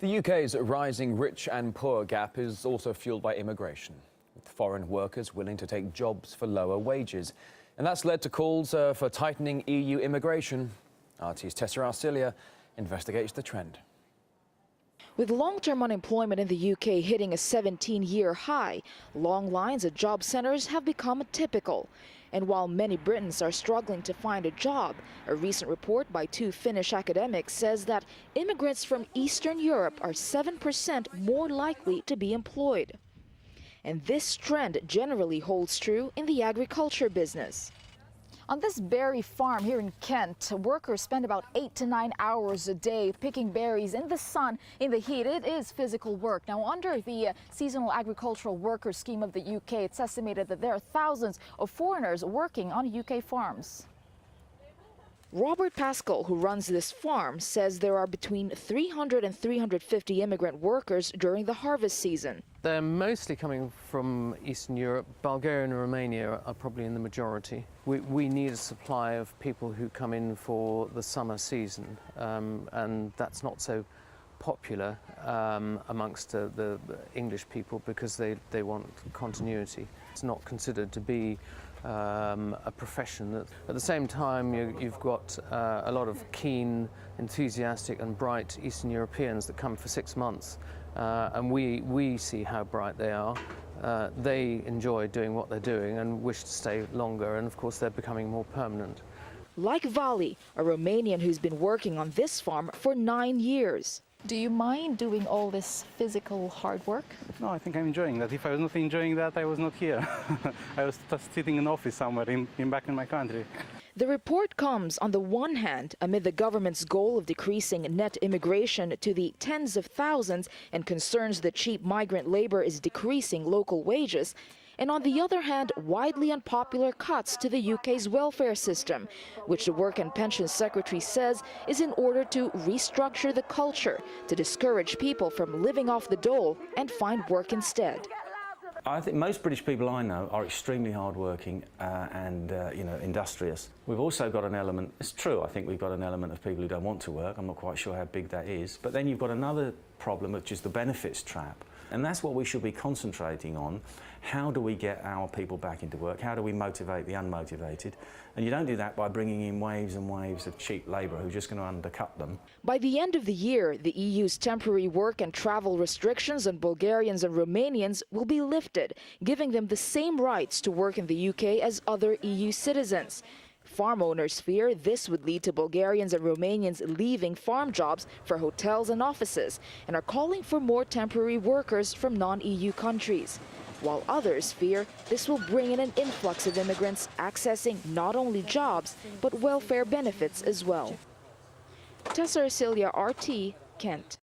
The UK's rising rich and poor gap is also fueled by immigration, with foreign workers willing to take jobs for lower wages. And that's led to calls for tightening EU immigration. RT's Tesa Arcilla investigates the trend. With long-term unemployment in the UK hitting a 17-year high, long lines at job centres have become typical. And while many Britons are struggling to find a job, a recent report by two Finnish academics says that immigrants from Eastern Europe are 7% more likely to be employed. And this trend generally holds true in the agriculture business. On this berry farm here in Kent, workers spend about 8 to 9 hours a day picking berries in the sun, in the heat. It is physical work. Now, under the Seasonal Agricultural Workers Scheme of the UK, it's estimated that there are thousands of foreigners working on UK farms. Robert Pascal, who runs this farm, says there are between 300 and 350 immigrant workers during the harvest season. They're mostly coming from Eastern Europe. Bulgaria and Romania are probably in the majority. We need a supply of people who come in for the summer season, and that's not so popular amongst the English people because they want continuity. It's not considered to be a profession. At the same time, you've got a lot of keen, enthusiastic and bright Eastern Europeans that come for 6 months, and we see how bright they are. They enjoy doing what they're doing and wish to stay longer, and of course they're becoming more permanent. Like Vali, a Romanian who's been working on this farm for 9 years. Do you mind doing all this physical hard work? No, I think I'm enjoying that. If I was not enjoying that, I was not here. I was just sitting in an office somewhere back in my country. The report comes, on the one hand, amid the government's goal of decreasing net immigration to the tens of thousands and concerns that cheap migrant labor is decreasing local wages, and on the other hand, widely unpopular cuts to the UK's welfare system, which the Work and Pensions Secretary says is in order to restructure the culture to discourage people from living off the dole and find work instead. I think most British people I know are extremely hardworking and industrious. We've also got an element, it's true, I think we've got an element of people who don't want to work. I'm not quite sure how big that is. But then you've got another problem, which is the benefits trap. And that's what we should be concentrating on. How do we get our people back into work? How do we motivate the unmotivated? And you don't do that by bringing in waves and waves of cheap labour who are just going to undercut them. By the end of the year, the EU's temporary work and travel restrictions on Bulgarians and Romanians will be lifted, giving them the same rights to work in the UK as other EU citizens. Farm owners fear this would lead to Bulgarians and Romanians leaving farm jobs for hotels and offices and are calling for more temporary workers from non-EU countries. While others fear this will bring in an influx of immigrants accessing not only jobs but welfare benefits as well. Tesa Arcilla, RT, Kent.